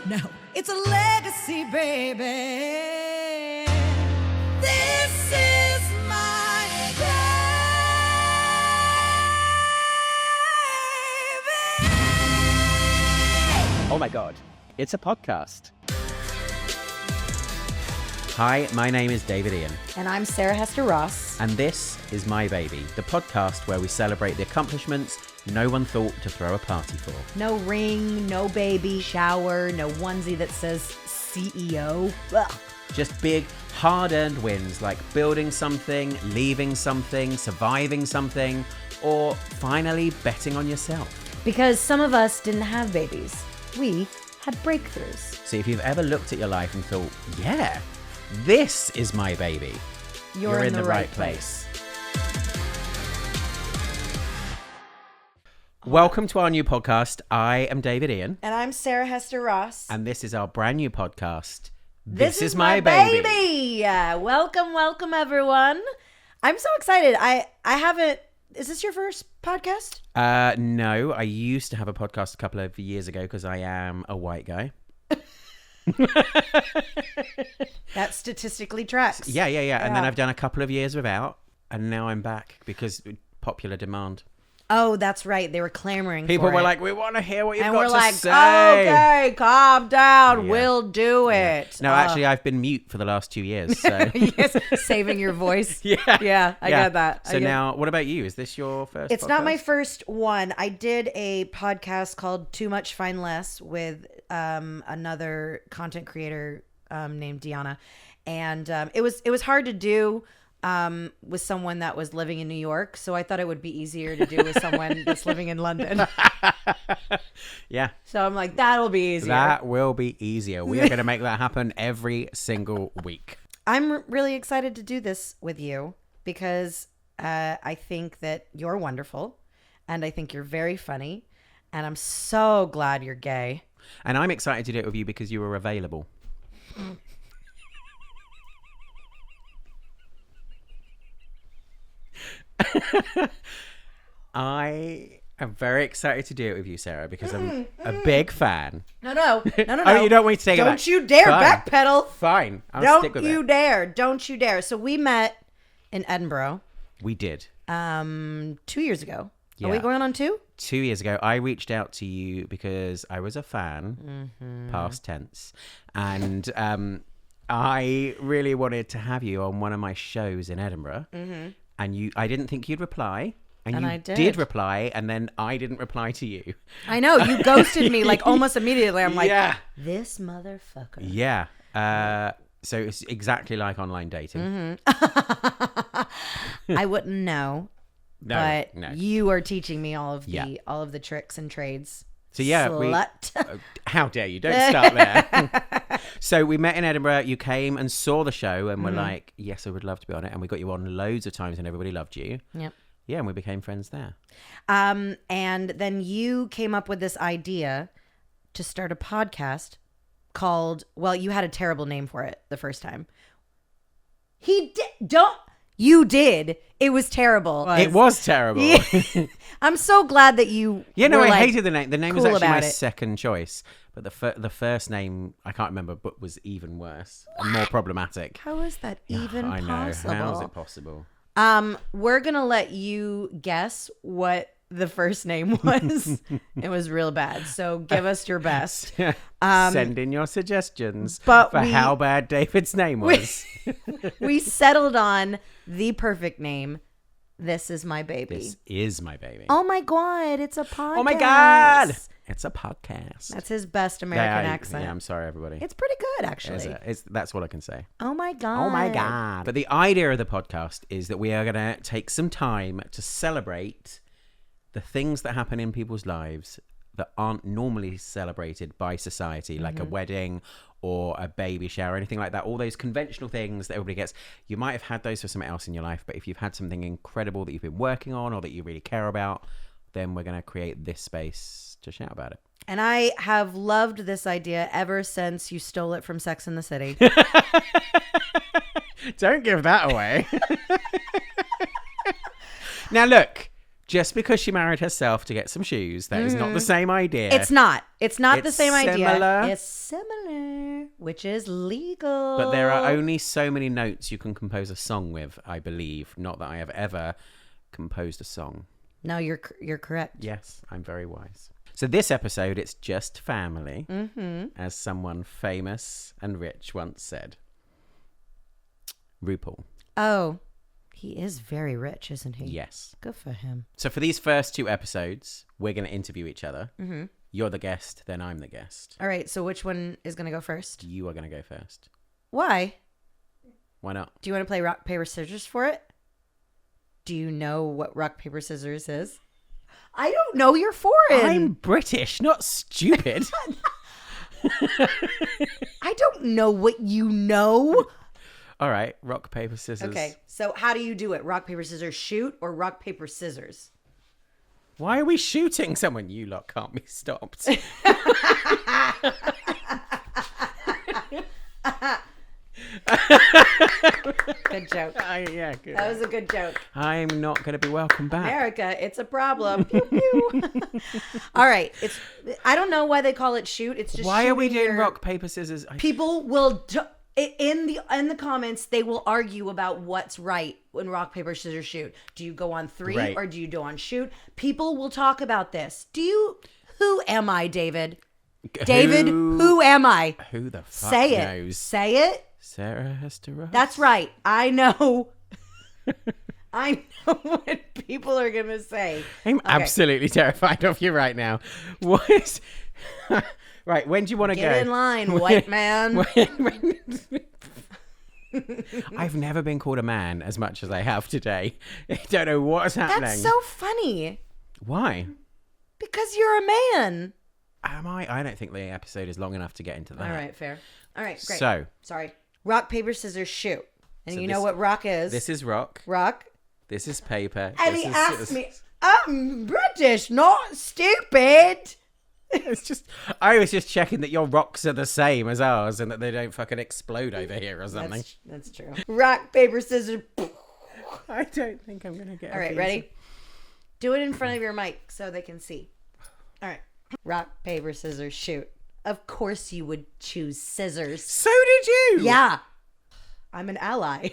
No, it's a legacy, baby. This is my baby. Oh my God, it's a podcast. Hi, my name is David Ian. And I'm Sarah Hester Ross. And this is My Baby, the podcast where we celebrate the accomplishments no one thought to throw a party for. No ring, no baby shower, no onesie that says CEO. Ugh. Just big, hard-earned wins like building something, leaving something, surviving something, or finally betting on yourself. Because some of us didn't have babies. We had breakthroughs. So if you've ever looked at your life and thought, yeah, this is my baby, You're in the right place. Welcome to our new podcast. I am David Ian. And I'm Sarah Hester Ross. And this is our brand new podcast. This is my baby. Welcome, everyone. I'm so excited. I haven't... Is this your first podcast? No, I used to have a podcast a couple of years ago because I am a white guy. That statistically tracks. Yeah. And then I've done a couple of years without, and now I'm back because popular demand. Oh, that's right. They were clamoring People for were it. like, we want to hear what you've and got we're to like, say. Okay, calm down. Yeah. We'll do it. No, actually, I've been mute for the last 2 years. So. Yes, saving your voice. Yeah. I get that. So now, what about you? Is this your first It's podcast? not my first one. I did a podcast called Too Much Fine Less with another content creator named Deanna. And it was hard to do with someone that was living in New York. So I thought it would be easier to do with someone that's living in London. Yeah. So I'm like, that'll be easier. That will be easier. We are going to make that happen every single week. I'm really excited to do this with you because I think that you're wonderful and I think you're very funny and I'm so glad you're gay. And I'm excited to do it with you because you were available. I am very excited to do it with you, Sarah, because I'm a big fan. No. Oh, you don't want me to take it back? Don't you dare Fine. backpedal. Fine. I'll stick with Don't you it. dare. Don't you dare. So we met in Edinburgh We did. 2 years ago. Yeah. Are we going on 2? 2 years ago, I reached out to you because I was a fan, past tense, and I really wanted to have you on one of my shows in Edinburgh. And I didn't think you'd reply. And you I did. reply, and then I didn't reply to you. I know. You ghosted me like almost immediately. I'm like, Yeah. this motherfucker. Yeah. So it's exactly like online dating. I wouldn't know. But No. you are teaching me all of the Yeah. tricks and trades. So yeah, Slut. how dare you? Don't start there. So we met in Edinburgh. You came and saw the show, and we're like, "Yes, I would love to be on it." And we got you on loads of times, and everybody loved you. Yep. Yeah, and we became friends there. And then you came up with this idea to start a podcast called, well, you had a terrible name for it the first time. You did. It was terrible. It was terrible. Yeah. I'm so glad that you were I hated the name. The name was cool actually my about it. second choice, but the first name I can't remember, but was even worse and more problematic. How is that even I know. possible? How is it possible? We're going to let you guess what the first name was. It was real bad. So give us your best. Send in your suggestions but for how bad David's name was. We settled on the perfect name. This is my baby. This is my baby. Oh my God, it's a podcast. Oh my God, it's a podcast. That's his best American Yeah, accent. Yeah, I'm sorry, everybody. It's pretty good, actually. That's what I can say. Oh my God. Oh my God. But the idea of the podcast is that we are going to take some time to celebrate the things that happen in people's lives that aren't normally celebrated by society, like a wedding or a baby shower, or anything like that. All those conventional things that everybody gets. You might have had those for something else in your life, but if you've had something incredible that you've been working on or that you really care about, then we're going to create this space to shout about it. And I have loved this idea ever since you stole it from Sex and the City. Don't give that away. Now, look, Just because she married herself to get some shoes, that is not the same idea. It's not. It's not the It's same similar. idea. It's similar, which is legal. But there are only so many notes you can compose a song with, I believe. Not that I have ever composed a song. No, you're correct. Yes, I'm very wise. So this episode, it's just family, as someone famous and rich once said. RuPaul. Oh, he is very rich, isn't he? Yes. Good for him. So for these first 2 episodes, we're going to interview each other. You're the guest, then I'm the guest. All right. So which one is going to go first? You are going to go first. Why? Why not? Do you want to play rock, paper, scissors for it? Do you know what rock, paper, scissors is? I don't know. You're foreign. I'm British, not stupid. I don't know what you know. All right, rock, paper, scissors. Okay. So how do you do it? Rock, paper, scissors, shoot, or rock, paper, scissors? Why are we shooting someone? You lot can't be stopped. Good joke. Yeah, good. That was a good joke. I'm not going to be welcome back. America, it's a problem. Pew, pew. All right. I don't know why they call it shoot. It's just Why are we shooting doing your- rock, paper, scissors? People will in the comments they will argue about what's right when rock, paper, scissors, shoot. Do you go on 3 Right. or do you go on shoot? People will talk about this. Who am I, David? David, who am I? Who the fuck Say it. knows? Say it. Sarah Hester Ross? That's right. I know. I know what people are going to say. I'm absolutely terrified of you right now. What is... Right, when do you want to go? Get in line, white man. I've never been called a man as much as I have today. I don't know what's happening. That's so funny. Why? Because you're a man. Am I? I don't think the episode is long enough to get into that. All right, fair. All right, great. So, Sorry. Rock, paper, scissors, shoot. And So you this- know what rock is? this is rock. rock. This is paper. And this he is asked scissors. me, I'm British, not stupid. It's just, I was just checking that your rocks are the same as ours and that they don't fucking explode over here or something. That's true. Rock, paper, scissors. I don't think I'm going to get All right, ready? Do it in front of your mic so they can see. All right. Rock, paper, scissors, shoot. Of course you would choose scissors. So did you? Yeah. I'm an ally.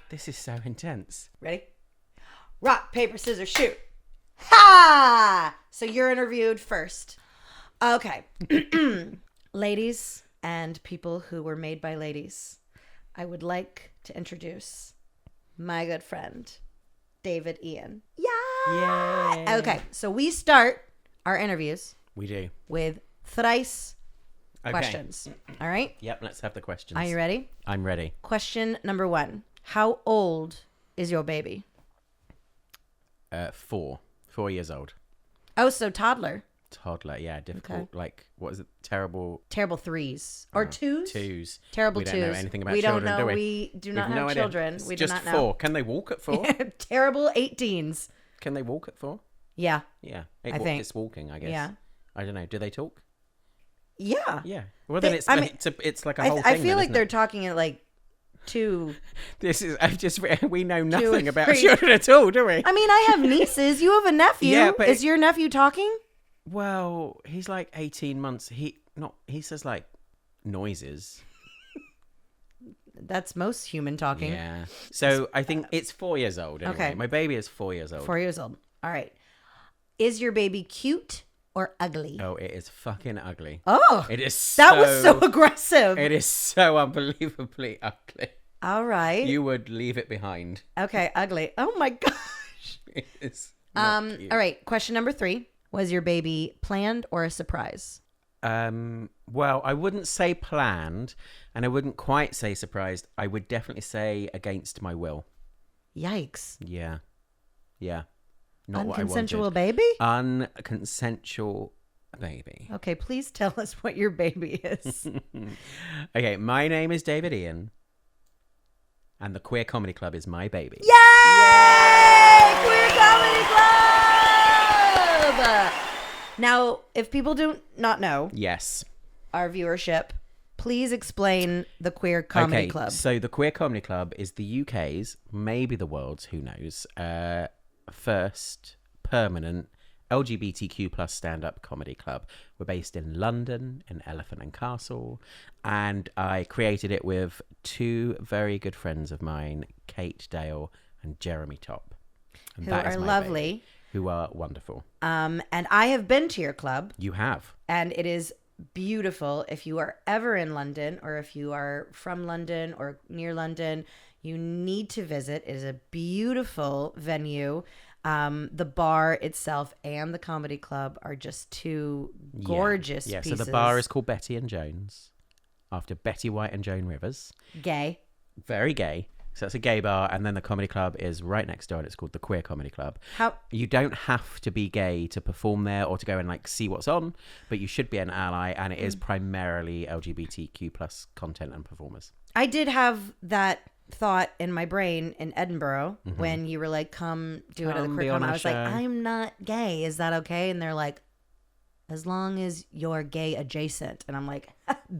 This is so intense. Ready? Rock, paper, scissors, shoot. Ha! So you're interviewed first. Okay. Ladies and people who were made by ladies, I would like to introduce my good friend, David Ian. Yeah. Yay. Okay. So we start our interviews We do. with thrice Okay. questions. All right. Yep, let's have the questions. Are you ready? I'm ready. Question number 1. How old is your baby? 4 years old. Oh, so toddler. Toddler, yeah, difficult. Okay. Like, what is it? Terrible Terrible 3s or 2s? 2s. Terrible We 2s. don't know anything about we children, don't know. do we? We do not We've no have idea. children. It's We do just not 4. know. Can they walk at 4? Terrible 18s. Can they walk at 4? Yeah. Yeah. I think. It's walking, I guess. Yeah. I don't know. Do they talk? Yeah. Yeah. Well, then They- it's I mean, it's like a whole thing. I feel then, like isn't they're it? talking at like 2. This is. We know or nothing about 3. children at all, do we? I mean, I have nieces. You have a nephew. Yeah, but is your nephew talking? Well, he's like 18 months. He says like noises. That's most human talking. Yeah. So I think it's 4 years old. Anyway. Okay. My baby is 4 years old. 4 years old. All right. Is your baby cute or ugly? Oh, it is fucking ugly. Oh, It is. that was so aggressive. It is so unbelievably ugly. All right. You would leave it behind. Okay, ugly. Oh my gosh. It is. Not cute. All right. Question number 3. Was your baby planned or a surprise? Well, I wouldn't say planned, and I wouldn't quite say surprised. I would definitely say against my will. Yikes. Yeah. Not what I Unconsensual wanted. baby? Unconsensual baby. Okay, please tell us what your baby is. Okay, my name is David Ian, and the Queer Comedy Club is my baby. Yay! Queer Comedy Club! Now, if people do not know Yes. our viewership, please explain the Queer Comedy Club. So the Queer Comedy Club is the UK's, maybe the world's, who knows, first permanent LGBTQ plus stand-up comedy club. We're based in London, in Elephant and Castle, and I created it with two very good friends of mine, Kate Dale and Jeremy Top. And Who that is are my lovely. baby, who are wonderful. And I have been to your club, You have. and it is beautiful. If you are ever in London, or if you are from London or near London, you need to visit. It is a beautiful venue. The bar itself and the comedy club are just two gorgeous Yeah, pieces. so the bar is called Betty and Jones, after Betty White and Joan Rivers. gay. Very gay. So it's a gay bar, and then the comedy club is right next door, and it's called the Queer Comedy Club. How You don't have to be gay to perform there or to go and like see what's on, but you should be an ally, and it is primarily LGBTQ plus content and performers. I did have that thought in my brain in Edinburgh when you were like, come do it at the Come Queer be on Comedy. I our was like, show. I'm not gay. Is that okay? And they're like, as long as you're gay adjacent. And I'm like,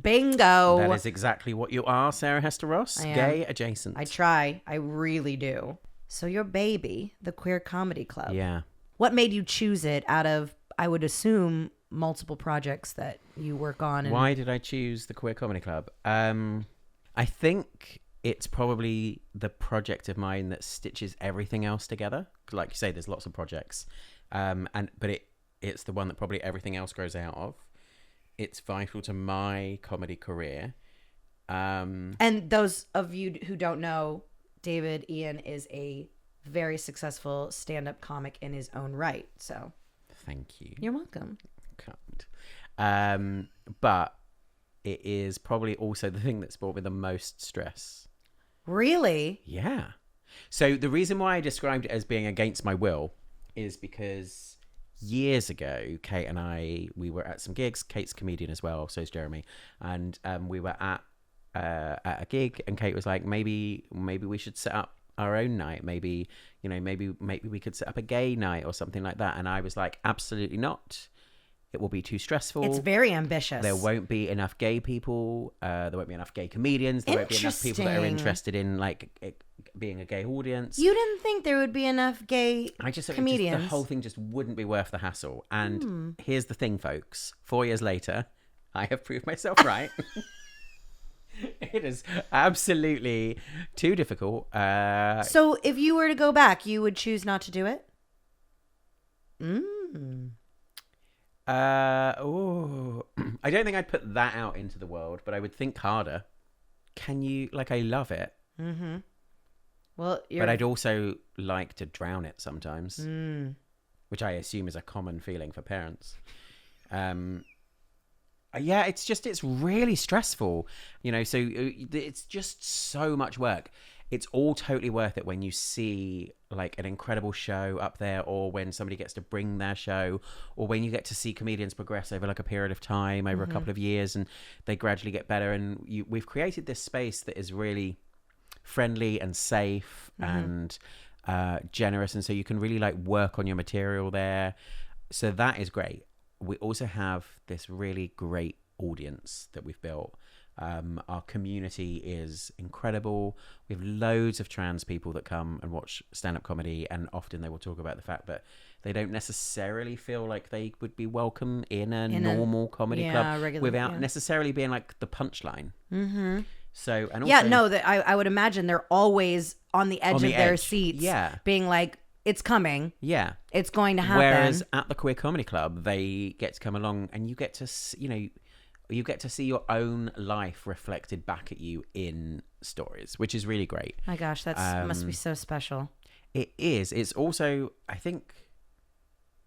bingo. That is exactly what you are, Sarah Hester Ross. I am. Gay adjacent. I try. I really do. So your baby, the Queer Comedy Club. Yeah. What made you choose it out of, I would assume, multiple projects that you work on? And Why did I choose the Queer Comedy Club? I think it's probably the project of mine that stitches everything else together. Like you say, there's lots of projects, but it's the one that probably everything else grows out of. It's vital to my comedy career. And those of you who don't know, David Ian is a very successful stand-up comic in his own right. So Thank you. you're welcome. Kind. But it is probably also the thing that's brought me the most stress. Really? Yeah. So the reason why I described it as being against my will is because years ago, Kate and we were at some gigs. Kate's a comedian as well, so is Jeremy. And we were at a gig, and Kate was like, maybe we should set up our own night. Maybe we could set up a gay night or something like that. And I was like, absolutely not. It will be too stressful. It's very ambitious. There won't be enough gay people. There won't be enough gay comedians. There won't be enough people that are Interesting. interested in like being a gay audience. You didn't think there would be enough gay I just comedians? the whole thing just wouldn't be worth the hassle. And here's the thing, folks. 4 years later, I have proved myself right. It is absolutely too difficult. So if you were to go back, you would choose not to do it? I don't think I'd put that out into the world, but I would think harder. Can you, like, I love it, Well, but I'd also like to drown it sometimes, which I assume is a common feeling for parents. Yeah, it's really stressful, so it's just so much work. It's all totally worth it when you see like an incredible show up there, or when somebody gets to bring their show, or when you get to see comedians progress over like a period of time, over a couple of years, and they gradually get better. And we've created this space that is really friendly and safe and generous, and so you can really like work on your material there. So that is great. We also have this really great audience that we've built. Our community is incredible. We have loads of trans people that come and watch stand-up comedy, and often they will talk about the fact that they don't necessarily feel like they would be welcome in a normal comedy club without necessarily being like the punchline. So, and also, that I would imagine they're always on the edge of their seats, being like, it's coming. Yeah. It's going to happen. Whereas at the Queer Comedy Club, they get to come along, and you get to, you get to see your own life reflected back at you in stories, which is really great. My gosh, that must be so special. It is. It's also, I think,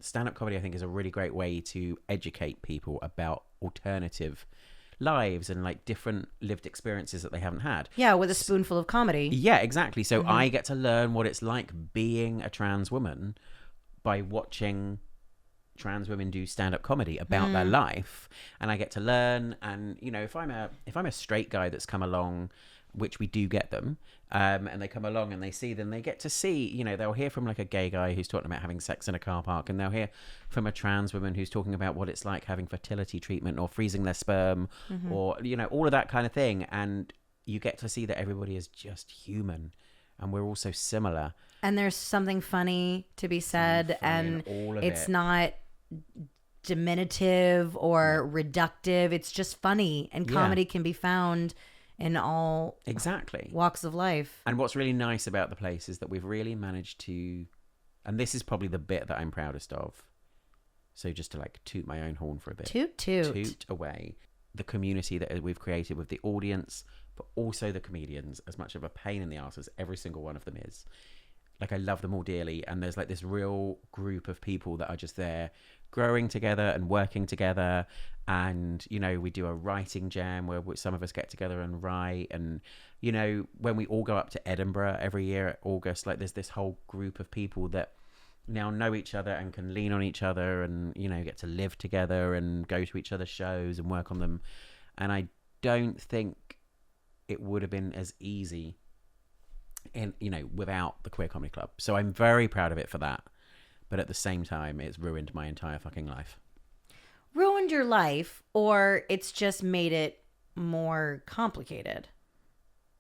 stand-up comedy, I think, is a really great way to educate people about alternative lives and like different lived experiences that they haven't had. Yeah, with a spoonful of comedy. Yeah, exactly. So I get to learn what it's like being a trans woman by watching trans women do stand-up comedy about their life, and I get to learn. And if I'm a straight guy that's come along, which we do get them, and they come along and they see them, they get to see, you know, they'll hear from like a gay guy who's talking about having sex in a car park, and they'll hear from a trans woman who's talking about what it's like having fertility treatment or freezing their sperm, or, you know, all of that kind of thing. And you get to see that everybody is just human, and we're all so similar. And there's something funny to be said, and all of it's it. not diminutive or reductive. It's just funny, and comedy can be found in all Exactly. walks of life. And what's really nice about the place is that we've really managed to, and this is probably the bit that I'm proudest of. So just to like toot my own horn for a bit. Toot away. The community that we've created with the audience, but also the comedians, as much of a pain in the arse as every single one of them is. Like, I love them all dearly. And there's like this real group of people that are just there growing together and working together. And, you know, we do a writing jam where some of us get together and write. And, you know, when we all go up to Edinburgh every year at August, like there's this whole group of people that now know each other and can lean on each other and, you know, get to live together and go to each other's shows and work on them. And I don't think it would have been as easy without the Queer Comedy Club. So I'm very proud of it for that. But at the same time, it's ruined my entire fucking life. Ruined your life, or it's just made it more complicated?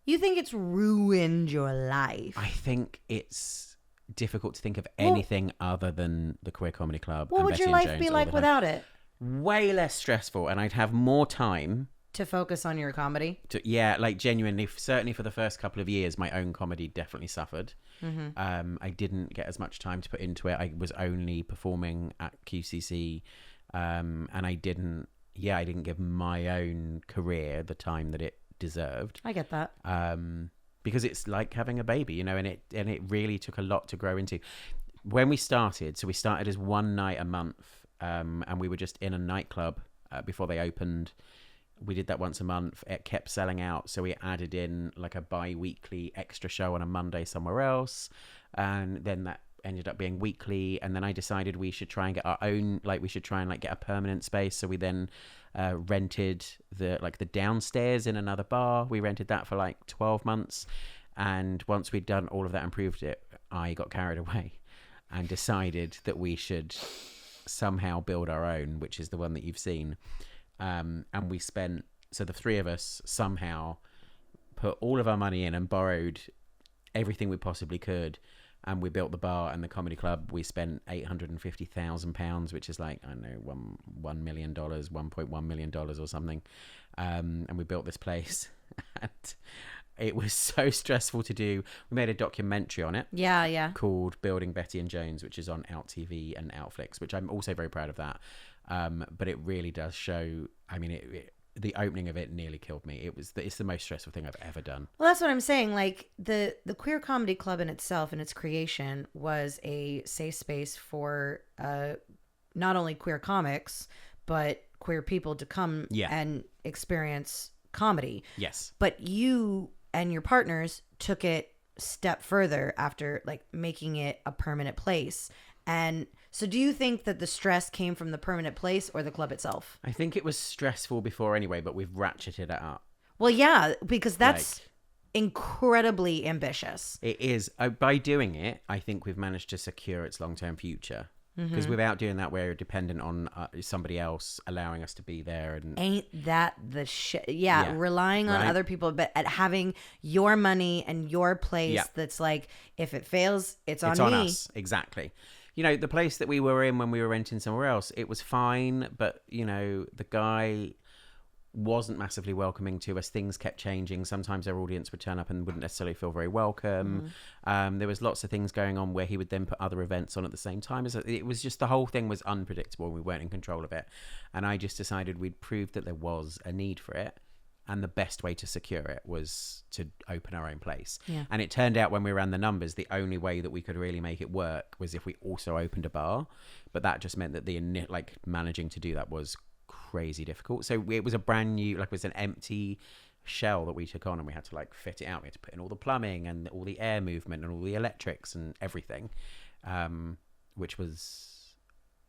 You think it's ruined your life? I think it's difficult to think of anything other than the Queer Comedy Club. What and would Betty your and life Jones be all like the time. without it? Way less stressful, and I'd have more time To focus on your comedy? like genuinely, certainly for the first couple of years, my own comedy definitely suffered. I didn't get as much time to put into it. I was only performing at QCC, and I didn't give my own career the time that it deserved. I get that. Because it's like having a baby, you know, and it really took a lot to grow into. When we started as one night a month, and we were just in a nightclub before they opened. We did that once a month. It kept selling out, so we added in like a bi-weekly extra show on a Monday somewhere else, and then that ended up being weekly. And then I decided we should try and get our own, like we should try and like get a permanent space. So we then rented the downstairs in another bar. We rented that for like 12 months, and once we'd done all of that and proved it, I got carried away and decided that we should somehow build our own, which is the one that you've seen. And we spent, so the three of us somehow put all of our money in and borrowed everything we possibly could, and we built the bar and the comedy club. We spent £850,000, which is like, I don't know, $1 million, $1.1 million or something. And we built this place, and it was so stressful to do. We made a documentary on it. Yeah. Called Building Betty and Jones, which is on OUTtv and Outflix, which I'm also very proud of that. But it really does show, I mean, the opening of it nearly killed me. It's the most stressful thing I've ever done. Well, that's what I'm saying. Like the Queer Comedy Club in itself and its creation was a safe space for not only queer comics, but queer people to come and experience comedy. Yes. But you and your partners took it a step further after like making it a permanent place. And so do you think that the stress came from the permanent place or the club itself? I think it was stressful before anyway, but we've ratcheted it up. Well, yeah, because that's incredibly ambitious. It is. By doing it, I think we've managed to secure its long-term future. Because without doing that, we're dependent on somebody else allowing us to be there. And ain't that the shit? Yeah, relying on other people, but at having your money and your place. That's like, if it fails, it's on me. Us. Exactly. You know, the place that we were in when we were renting somewhere else, it was fine, but, you know, the guy wasn't massively welcoming to us. Things kept changing. Sometimes our audience would turn up and wouldn't necessarily feel very welcome. There was lots of things going on where he would then put other events on at the same time. It was just, the whole thing was unpredictable. We weren't in control of it. And I just decided we'd proved that there was a need for it. And the best way to secure it was to open our own place. Yeah. And it turned out when we ran the numbers, the only way that we could really make it work was if we also opened a bar. But that just meant that managing to do that was crazy difficult. So it was a brand new, it was an empty shell that we took on, and we had to fit it out. We had to put in all the plumbing and all the air movement and all the electrics and everything, which was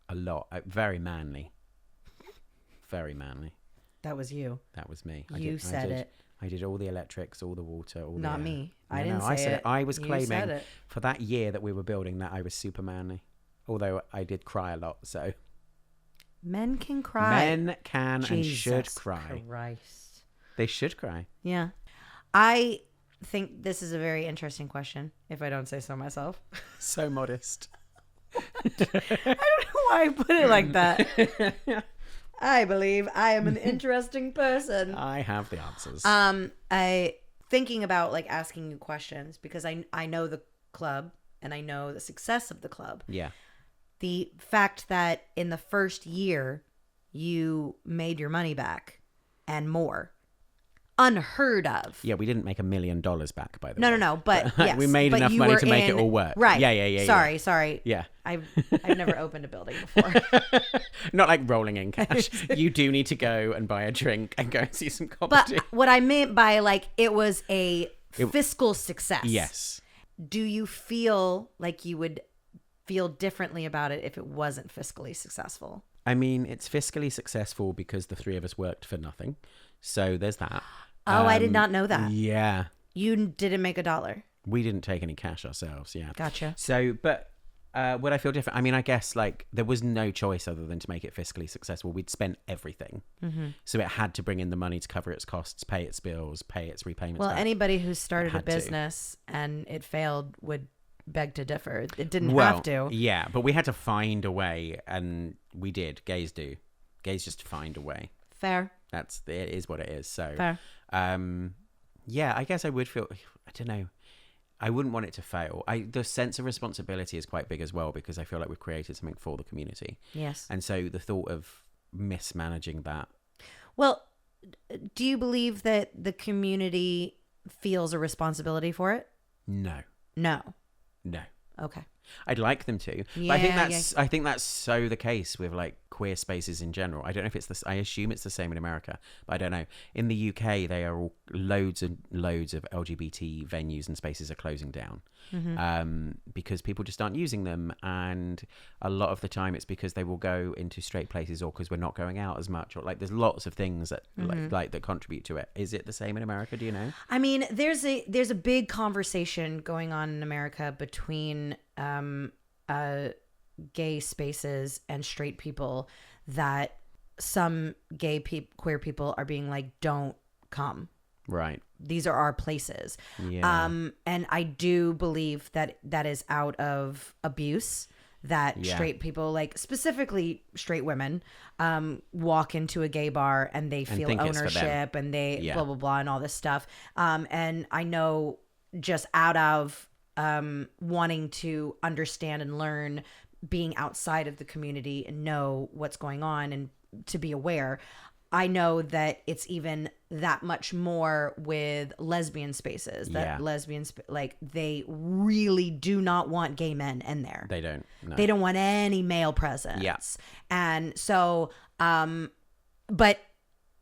a lot. Very manly. Very manly. That was you. That was me. You said it. I did all the electrics, all the water, all Not the... me. No, I didn't I say said it. I was You claiming said it. for that year that we were building that I was super manly. Although I did cry a lot, so... Men can cry. Men can and should Jesus cry. Christ. They should cry. Yeah. I think this is a very interesting question, if I don't say so myself. So modest. I don't know why I put it like that. I believe I am an interesting person. I have the answers. I thinking about like asking you questions because I know the club and I know the success of the club. Yeah. The fact that in the first year you made your money back and more. Unheard of. Yeah, we didn't make $1 million back, by the way. No. But yes, we made but enough you money were to make it all work. Right. Yeah. Sorry. Yeah. I've never opened a building before. Not like rolling in cash. You do need to go and buy a drink and go and see some comedy. But what I meant by like it was a fiscal success. Yes. Do you feel like you would feel differently about it if it wasn't fiscally successful? I mean, it's fiscally successful because the three of us worked for nothing. So there's that. Oh, I did not know that. Yeah. You didn't make $1. We didn't take any cash ourselves. Yeah. Gotcha. So, but would I feel different? I mean, I guess like there was no choice other than to make it fiscally successful. We'd spent everything. Mm-hmm. So it had to bring in the money to cover its costs, pay its bills, pay its repayments. Well, back. anybody who started a had to. business and it failed would beg to differ. It didn't have to. Yeah, but we had to find a way, and we did. Gays do. Gays just find a way. Fair. It is what it is. So, Fair. yeah, I guess I would feel, I don't know. I wouldn't want it to fail. The sense of responsibility is quite big as well because I feel like we've created something for the community. Yes. And so the thought of mismanaging that. Well, do you believe that the community feels a responsibility for it? No. No. Okay. I'd like them to, but I think that's so the case with like queer spaces in general. I don't know if it's I assume it's the same in America, but I don't know. In the UK, they are all loads and loads of LGBT venues and spaces are closing down because people just aren't using them, and a lot of the time it's because they will go into straight places or because we're not going out as much, or like there's lots of things that like that contribute to it. Is it the same in America? Do you know? I mean, there's a big conversation going on in America between gay spaces and straight people that some queer people are being like, don't come. Right. These are our places. Yeah. And I do believe that is out of abuse that straight people, like specifically straight women, walk into a gay bar and they feel think it's for them. ownership and they blah, blah, blah, and all this stuff. And I know just out of wanting to understand and learn, being outside of the community and know what's going on and to be aware, I know that it's even that much more with lesbian spaces, that lesbians, like, they really do not want gay men in there. They don't. No. They don't want any male presence. Yeah. And so, but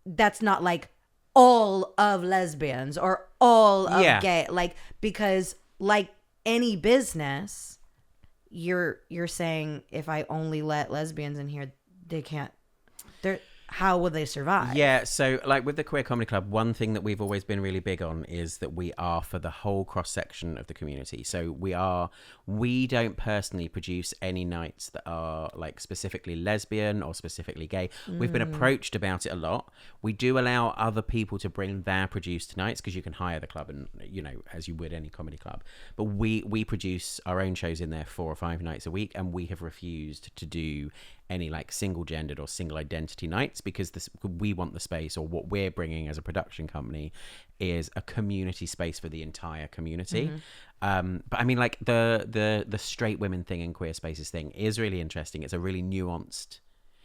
that's not like all of lesbians or all of gay, like, because like any business, you're saying if I only let lesbians in here, they can't, how will they survive? Yeah, so like with the Queer Comedy Club, one thing that we've always been really big on is that we are for the whole cross-section of the community. So we don't personally produce any nights that are like specifically lesbian or specifically gay. We've been approached about it a lot. We do allow other people to bring their produced nights because you can hire the club and, you know, as you would any comedy club. But we produce our own shows in there 4 or 5 nights a week, and we have refused to do any like single gendered or single identity nights because we want the space, or what we're bringing as a production company is a community space for the entire community. But I mean, like the straight women thing and queer spaces thing is really interesting. It's a really nuanced,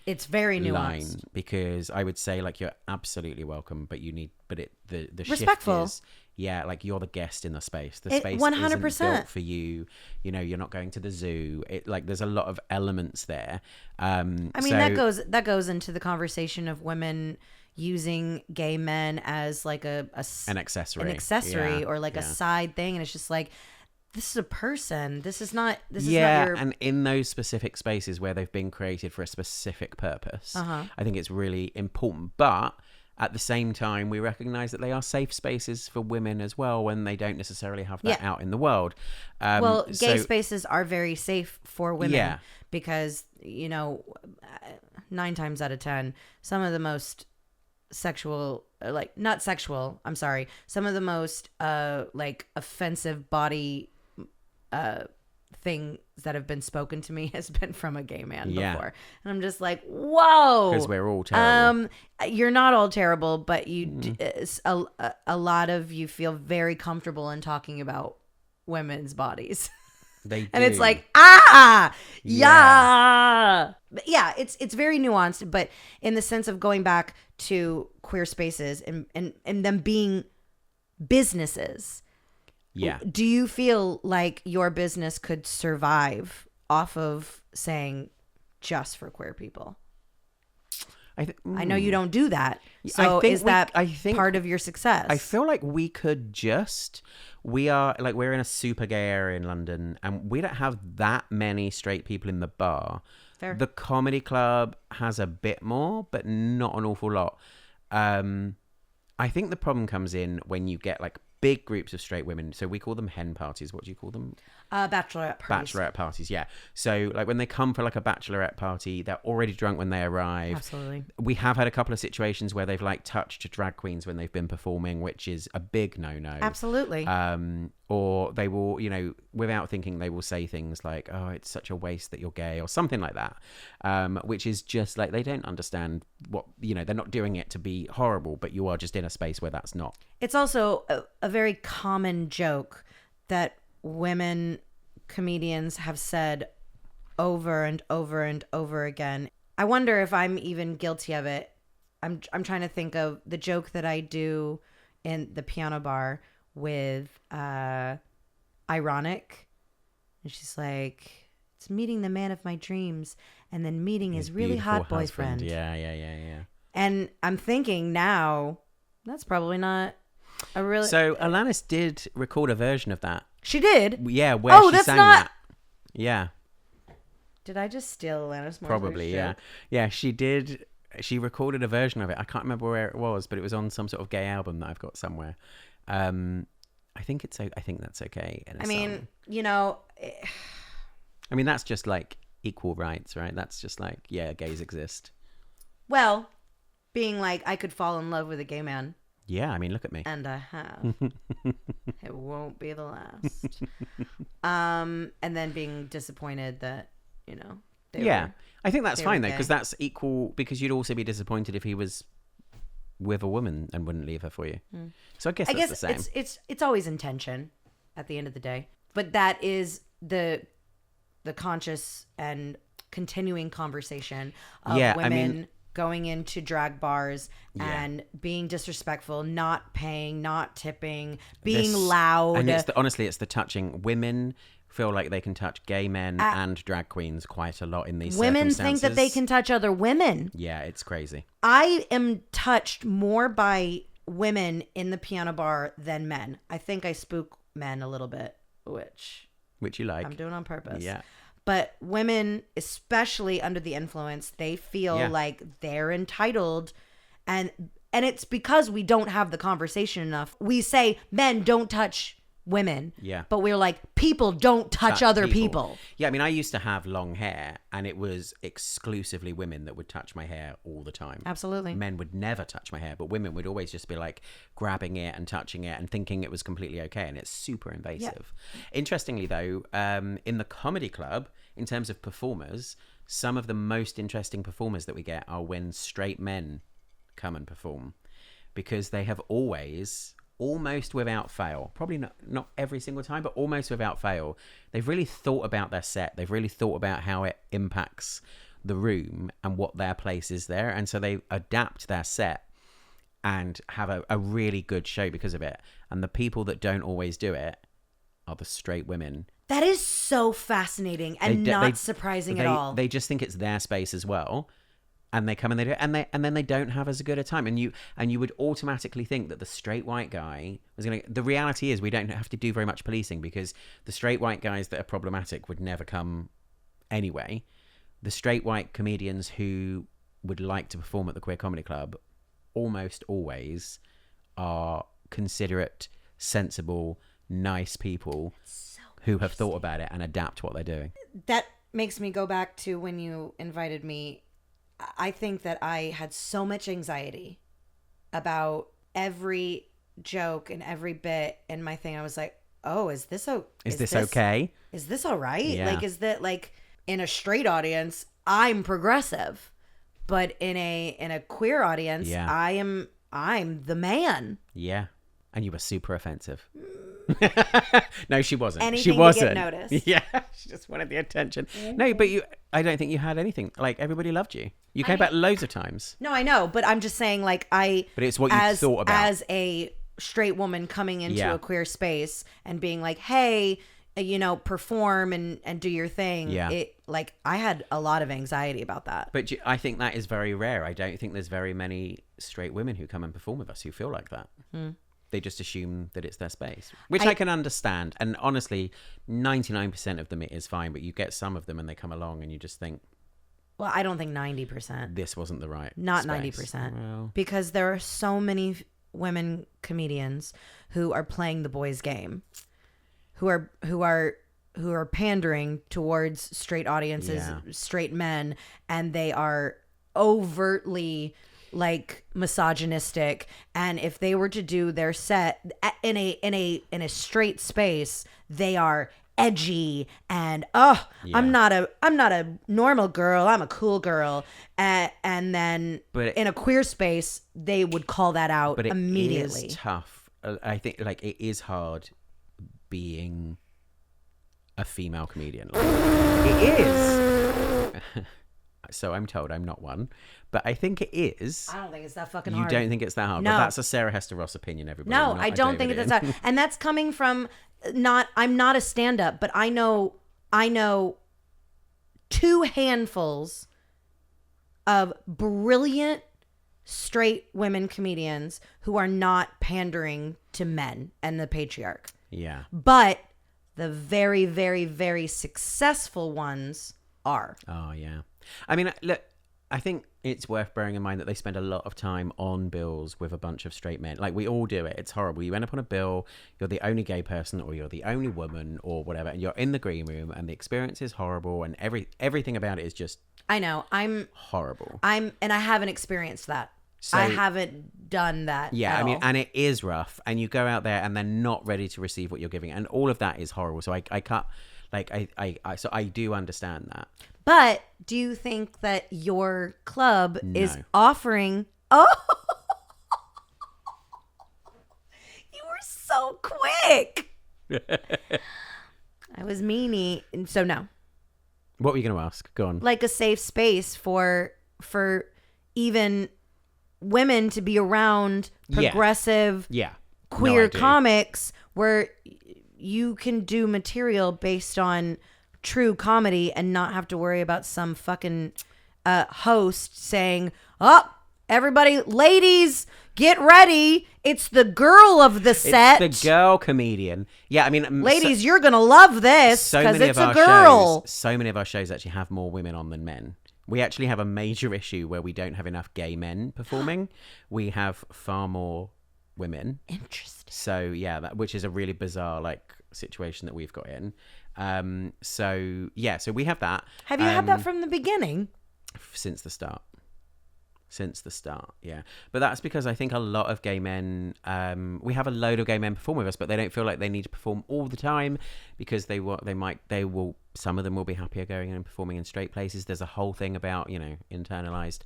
it's very nuanced line, because I would say like you're absolutely welcome, but the respectful shift is, like you're the guest in the space. The space 100% isn't built for you. You know, you're not going to the zoo. There's a lot of elements there. I mean, that goes into the conversation of women using gay men as like an accessory or like a side thing, and it's just like, this is a person. This is not your... and in those specific spaces where they've been created for a specific purpose, I think it's really important. But at the same time, we recognize that they are safe spaces for women as well when they don't necessarily have that out in the world. Well, gay so- spaces are very safe for women Yeah. because, 9 times out of 10, some of the most sexual, not sexual, I'm sorry, some of the most offensive body things that have been spoken to me has been from a gay man before. And I'm just like, whoa. Because we're all terrible. You're not all terrible, but a lot of you feel very comfortable in talking about women's bodies. They do. And it's like, yeah. But yeah, it's very nuanced, but in the sense of going back to queer spaces and them being businesses. Yeah. Do you feel like your business could survive off of saying just for queer people? I know you don't do that. So is that part of your success? I feel like we could we're in a super gay area in London and we don't have that many straight people in the bar. Fair. The comedy club has a bit more, but not an awful lot. I think the problem comes in when you get like big groups of straight women. So we call them hen parties. What do you call them? Bachelorette parties. Bachelorette parties, yeah. So like when they come for like a bachelorette party, they're already drunk when they arrive. Absolutely. We have had a couple of situations where they've like touched drag queens when they've been performing, which is a big no-no. Absolutely. Or they will, without thinking, they will say things like, oh, it's such a waste that you're gay or something like that, which is just like they don't understand what, they're not doing it to be horrible, but you are just in a space where that's not. It's also a very common joke that women comedians have said over and over and over again. I wonder if I'm even guilty of it. I'm trying to think of the joke that I do in the piano bar with Ironic. And she's like, it's meeting the man of my dreams and then meeting his really hot boyfriend. Yeah. And I'm thinking now, that's probably not a really... So Alanis did record a version of that. She did? Yeah, where she that's sang not... that. Yeah. Did I just steal Alanis Morissette's Probably, yeah. joke? Yeah, she did. She recorded a version of it. I can't remember where it was, but it was on some sort of gay album that I've got somewhere. I think that's okay. I mean, I mean, that's just like equal rights, right? That's just like, yeah, gays exist. well, being like, I could fall in love with a gay man. Yeah, I mean, look at me. And I have. It won't be the last. And then being disappointed that, I think that's they fine were though, because gay. that's equal, because you'd also be disappointed if he was with a woman and wouldn't leave her for you. So I guess that's the same. it's always intention at the end of the day. But that is the conscious and continuing conversation of women going into drag bars and being disrespectful, not paying, not tipping, being loud. And honestly, it's the touching. Women feel like they can touch gay men and drag queens quite a lot in these women circumstances. think that they can touch other women. Yeah, it's crazy. I am touched more by women in the piano bar than men. I think I spook men a little bit, which you like. I'm doing on purpose. Yeah. But women, especially under the influence, they feel like they're entitled. And it's because we don't have the conversation enough. We say men don't touch women. Yeah. But we're like, people don't touch other people. Yeah, I mean, I used to have long hair and it was exclusively women that would touch my hair all the time. Absolutely. Men would never touch my hair, but women would always just be like grabbing it and touching it and thinking it was completely okay. And it's super invasive. Yeah. Interestingly, though, in the comedy club, in terms of performers, some of the most interesting performers that we get are when straight men come and perform, because they have always, almost without fail, probably not every single time, but almost without fail, they've really thought about their set. They've really thought about how it impacts the room and what their place is there. And so they adapt their set and have a really good show because of it. And the people that don't always do it are the straight women. That is so fascinating and not surprising at all. They just think it's their space as well. And they come and they do it, and then they don't have as good a time. And you would automatically think that the straight white guy was going to... The reality is we don't have to do very much policing, because the straight white guys that are problematic would never come anyway. The straight white comedians who would like to perform at the Queer Comedy Club almost always are considerate, sensible, nice people who have thought about it and adapt what they're doing. That makes me go back to when you invited me. I think that I had so much anxiety about every joke and every bit in my thing. I was like, oh, is this okay? Is this all right? Yeah. Like, is that like in a straight audience, I'm progressive, but in a queer audience, Yeah. I'm the man. Yeah. And you were super offensive. No, she wasn't. Anything she wasn't. to get noticed. Yeah, she just wanted the attention. No, but I don't think you had anything. Like, everybody loved you. You came back loads of times. No, I know, but I'm just saying, like, But it's what you thought about. As a straight woman coming into Yeah. a queer space and being like, hey, perform and do your thing. Yeah. I had a lot of anxiety about that. But I think that is very rare. I don't think there's very many straight women who come and perform with us who feel like that. They just assume that it's their space, which I can understand. And honestly, 99% of them it is fine, but you get some of them and they come along and you just think, Well, I don't think 90%. this wasn't the right Not space. 90%. Well, Because there are so many women comedians who are playing the boys' game, who are pandering towards straight audiences, Yeah. straight men, and they are overtly like misogynistic. And if they were to do their set in a straight space, they are edgy and I'm not a normal girl, I'm a cool girl, and then But in a queer space they would call that out but it immediately. is tough. I think like it is hard being a female comedian. Like, it is. So I'm told. I'm not one, but I think it is. I don't think it's that fucking You hard. don't think it's that hard? No. But that's a Sarah Hester Ross opinion, everybody. No, not I a don't think David it's that. And that's coming from I'm not a stand-up, but I know two handfuls of brilliant straight women comedians who are not pandering to men and the patriarch. Yeah. But the very, very, very successful ones are. Oh, yeah. I mean, look, I think it's worth bearing in mind that they spend a lot of time on bills with a bunch of straight men. Like, we all do it. It's horrible. You end up on a bill, you're the only gay person or you're the only woman or whatever, and you're in the green room and the experience is horrible and everything about it is just I know. horrible. And I haven't experienced that. So, I haven't done that. Yeah, at I mean, all. and it is rough, and you go out there and they're not ready to receive what you're giving, and all of that is horrible. So I can't, like, so I do understand that. But do you think that your club is No. offering? Oh, you were so quick. I was meanie, and so no, What were you going to ask? Go on. like a safe space for even women to be around Yeah. progressive Yeah. queer No, I do. comics where you can do material based on true comedy and not have to worry about some fucking host saying, "Oh, everybody, ladies, get ready. It's the girl of the set. It's the girl comedian. Yeah, I mean, Ladies, you're going to love this because it's a girl." So many of our shows actually have more women on than men. We actually have a major issue where we don't have enough gay men performing. We have far more women. Interesting. So yeah, which is a really bizarre like situation that we've got in. So yeah, so we have that. Have you had that from the beginning? Since the start? Yeah. But that's because I think a lot of gay men, we have a load of gay men perform with us, but they don't feel like they need to perform all the time because some of them will be happier going and performing in straight places. There's a whole thing about, internalized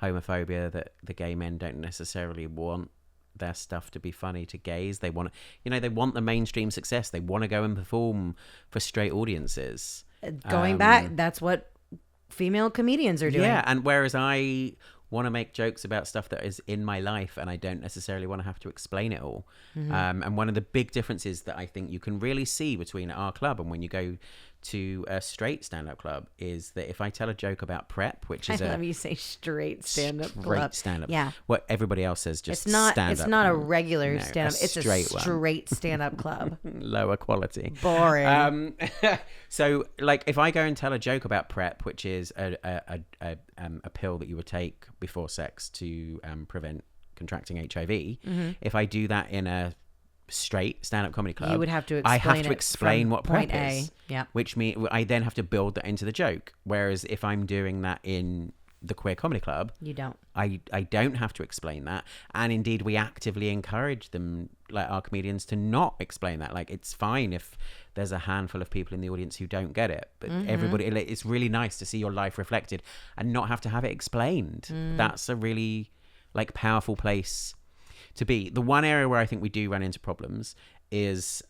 homophobia that the gay men don't necessarily want their stuff to be funny to gays. They want, they want the mainstream success. They want to go and perform for straight audiences. Going back, that's what female comedians are doing. Yeah, and whereas I want to make jokes about stuff that is in my life and I don't necessarily want to have to explain it all. And one of the big differences that I think you can really see between our club and when you go to a straight stand-up club is that if I tell a joke about PrEP, which is I love you say straight stand-up club. stand-up. Yeah. What everybody else says just It's not stand-up. a regular No, stand-up. It's a straight one. stand-up club. Lower quality. Boring. So like if I go and tell a joke about PrEP, which is a pill that you would take before sex to prevent contracting HIV. If I do that in a straight stand-up comedy club, You would have to I have to explain it explain from what point PrEP A. is. Yeah. Which means I then have to build that into the joke. Whereas if I'm doing that in the queer comedy club, You don't. I don't have to explain that. And indeed, we actively encourage them, like our comedians, to not explain that. Like, it's fine if there's a handful of people in the audience who don't get it, but everybody, it's really nice to see your life reflected and not have to have it explained. That's a really like powerful place to be. The one area where I think we do run into problems is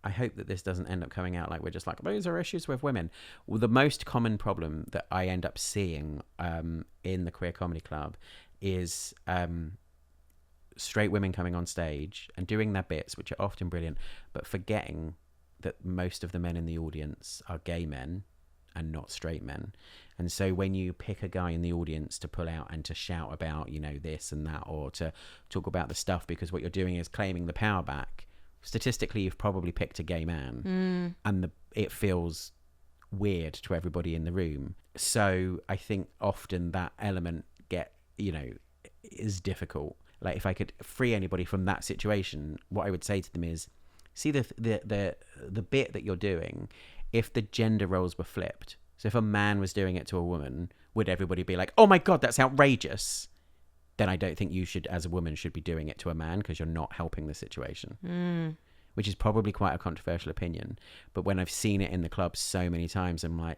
I hope that this doesn't end up coming out like we're just like, those are issues with women. Well, the most common problem that I end up seeing in the queer comedy club is straight women coming on stage and doing their bits, which are often brilliant, but forgetting that most of the men in the audience are gay men and not straight men. And so when you pick a guy in the audience to pull out and to shout about, you know, this and that, or to talk about the stuff because what you're doing is claiming the power back, statistically you've probably picked a gay man, and it feels weird to everybody in the room. So I think often that element is difficult. Like, if I could free anybody from that situation, what I would say to them is, see the bit that you're doing, if the gender roles were flipped, so if a man was doing it to a woman, would everybody be like, oh my God, that's outrageous? Then I don't think you should, as a woman, should be doing it to a man, because you're not helping the situation. Which is probably quite a controversial opinion. But when I've seen it in the club so many times, I'm like,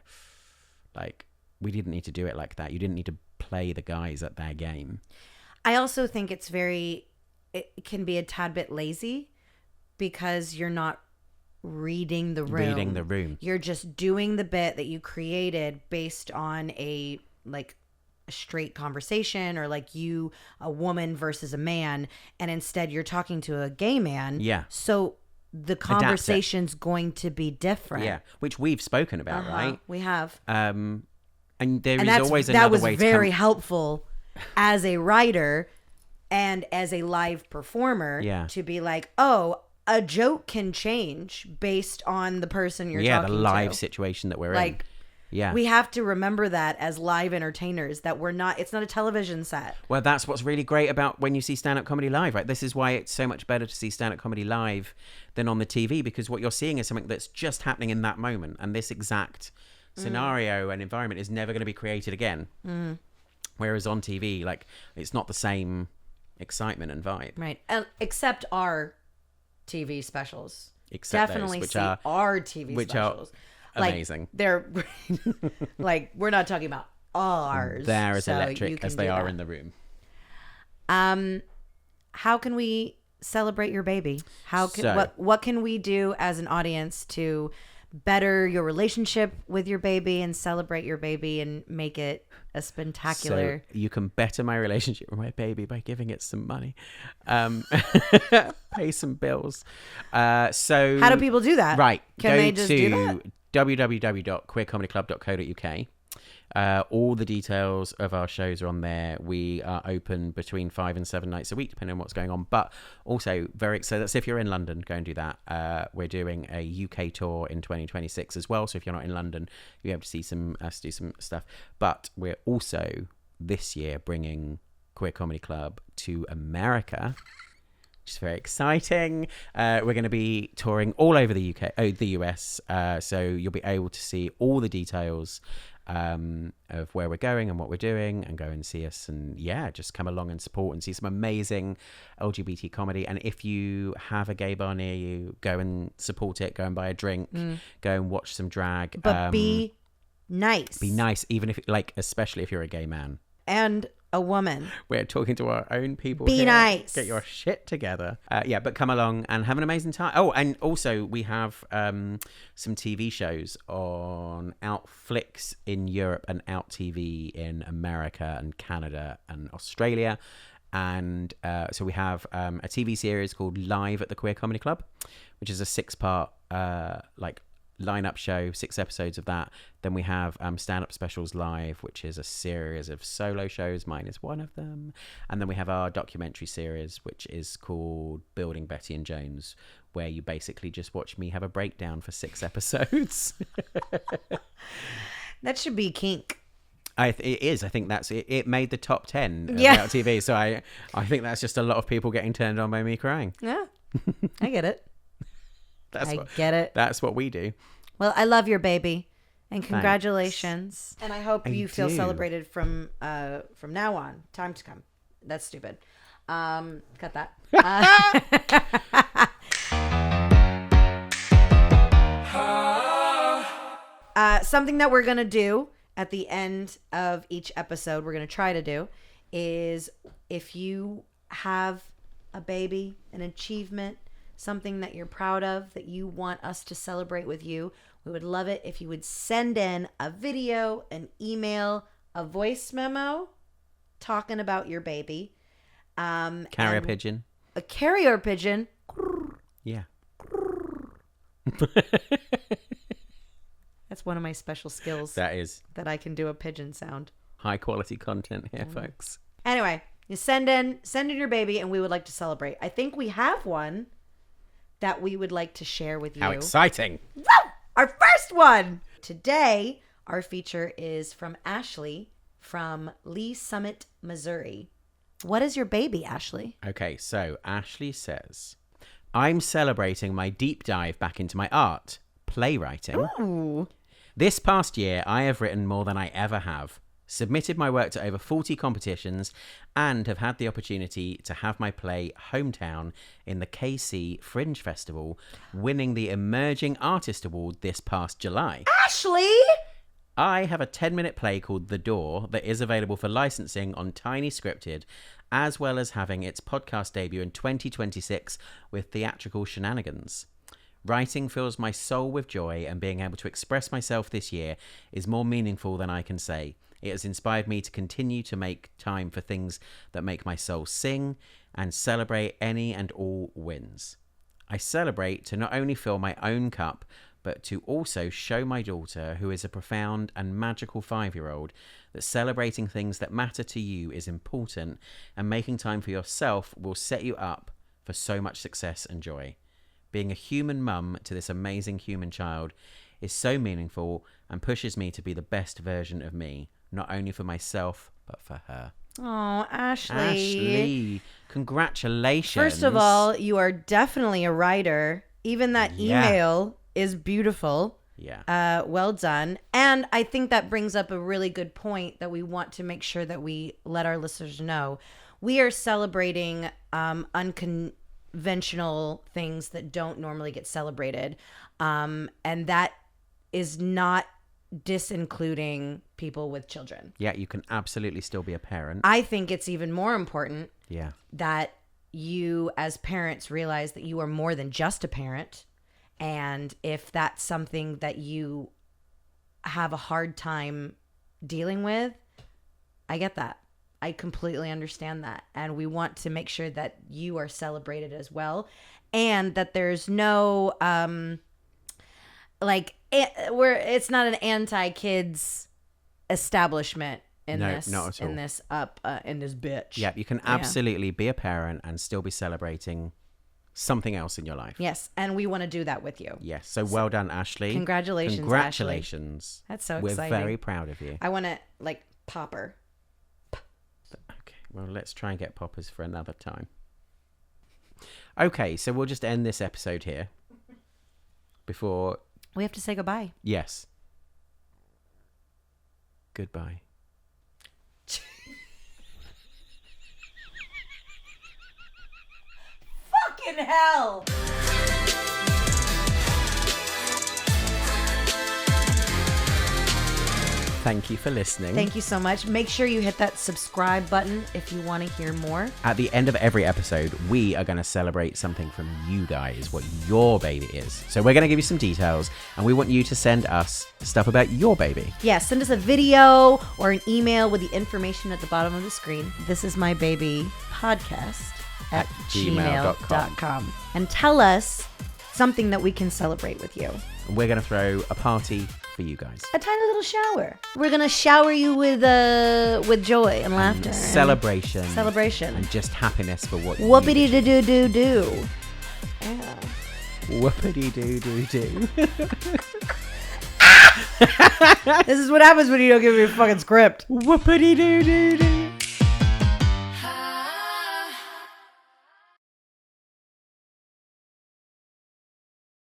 we didn't need to do it like that. You didn't need to play the guys at their game. I also think it can be a tad bit lazy because you're not reading the room. You're just doing the bit that you created based on a straight conversation, or like a woman versus a man, and instead you're talking to a gay man. Yeah. So the conversation's going to be different. Yeah, which we've spoken about, right? We have. And there is always another way to that was very helpful as a writer and as a live performer. Yeah. To be like, oh, a joke can change based on the person you're talking to. Yeah, the live situation that we're in. Yeah. We have to remember that as live entertainers, that it's not a television set. Well, that's what's really great about when you see stand-up comedy live, right? This is why it's so much better to see stand-up comedy live than on the TV, because what you're seeing is something that's just happening in that moment. And this exact scenario and environment is never going to be created again. Whereas on TV, it's not the same excitement and vibe. Right. Except our TV specials. Except Definitely those, see our TV specials. Amazing. They're we're not talking about ours. They're as electric as they are in the room. How can we celebrate your baby? What can we do as an audience to better your relationship with your baby and celebrate your baby and make it a spectacular? So you can better my relationship with my baby by giving it some money, pay some bills. So how do people do that? Right, Can they just do that? www.queercomedyclub.co.uk. All the details of our shows are on there. We are open between 5 and 7 nights a week, depending on what's going on. But also so that's if you're in London, go and do that. We're doing a UK tour in 2026 as well. So if you're not in London, you'll be able to see us do some stuff. But we're also this year bringing Queer Comedy Club to America, which is very exciting. We're going to be touring all over the US. So you'll be able to see all the details of where we're going and what we're doing, and go and see us, and just come along and support and see some amazing LGBT comedy. And if you have a gay bar near you, go and support it, go and buy a drink, go and watch some drag. But be nice. Be nice, even if especially if you're a gay man. And a woman. We're talking to our own people. Be here. nice. Get your shit together. But come along and have an amazing time. Oh, and also we have some TV shows on Outflix in Europe and OUTtv in America and Canada and Australia. And so we have a TV series called Live at the Queer Comedy Club, which is a 6-part lineup show, 6 episodes of that. Then we have stand-up specials live, which is a series of solo shows. Mine is one of them. And then we have our documentary series, which is called Building Betty and Jones, where you basically just watch me have a breakdown for 6 episodes. That should be kink. It is. I think that's it. It made the top 10 of Yeah. OUTtv. So I think that's just a lot of people getting turned on by me crying. Yeah, I get it. Get it. That's what we do. Well, I love your baby, and congratulations. And I hope you feel do. celebrated from now on. Time to come. That's stupid. Cut that. Something that we're gonna do at the end of each episode, we're gonna try to do, is if you have a baby, an achievement, something that you're proud of that you want us to celebrate with you, we would love it if you would send in a video, an email, a voice memo talking about your baby. Carrier pigeon. A carrier pigeon. Yeah. That's one of my special skills. That is that I can do a pigeon sound. high quality content here, folks. Anyway, you send in your baby, and we would like to celebrate. I think we have one that we would like to share with you. How exciting. Woo! Our first one! Today, our feature is from Ashley from Lee Summit, Missouri. What is your baby, Ashley? Okay, so Ashley says, I'm celebrating my deep dive back into my art, playwriting. Ooh. This past year, I have written more than I ever have, submitted my work to over 40 competitions, and have had the opportunity to have my play Hometown in the KC Fringe Festival, winning the Emerging Artist Award this past July. Ashley! I have a 10-minute play called The Door that is available for licensing on Tiny Scripted, as well as having its podcast debut in 2026 with Theatrical Shenanigans. Writing fills my soul with joy, and being able to express myself this year is more meaningful than I can say. It has inspired me to continue to make time for things that make my soul sing and celebrate any and all wins. I celebrate to not only fill my own cup, but to also show my daughter, who is a profound and magical 5-year-old, that celebrating things that matter to you is important, and making time for yourself will set you up for so much success and joy. Being a human mum to this amazing human child is so meaningful and pushes me to be the best version of me, not only for myself, but for her. Oh, Ashley. Ashley, congratulations. First of all, you are definitely a writer. Even that email is beautiful. Yeah. Well done. And I think that brings up a really good point that we want to make sure that we let our listeners know. We are celebrating unconventional things that don't normally get celebrated. And that is not disincluding people with children. Yeah, you can absolutely still be a parent. I think it's even more important Yeah. that you as parents realize that you are more than just a parent. And if that's something that you have a hard time dealing with, I get that. I completely understand that. And we want to make sure that you are celebrated as well. And that there's no, it's not an anti-kids establishment in No, this, not at all. in this bitch. Yeah, you can absolutely be a parent and still be celebrating something else in your life. Yes, and we want to do that with you. Yes, so well done, Ashley. Congratulations, Congratulations. Ashley. That's so We're exciting. very proud of you. I want to pop her. Okay, well, let's try and get poppers for another time. Okay, so we'll just end this episode here. Before... We have to say goodbye. Yes. Goodbye. Fucking hell! Thank you for listening. Thank you so much. Make sure you hit that subscribe button if you want to hear more. At the end of every episode, we are going to celebrate something from you guys, what your baby is. So we're going to give you some details, and we want you to send us stuff about your baby. Yeah, send us a video or an email with the information at the bottom of the screen. This is my baby podcast at gmail.com. And tell us something that we can celebrate with you. And we're going to throw a party for you guys. A tiny little shower. We're going to shower you with joy and laughter. And celebration. Celebration. And just happiness for what Whoopity-doo-doo-doo. Yeah. Whoopity-doo-doo-doo. This is what happens when you don't give me a fucking script. Whoopity doo doo doo.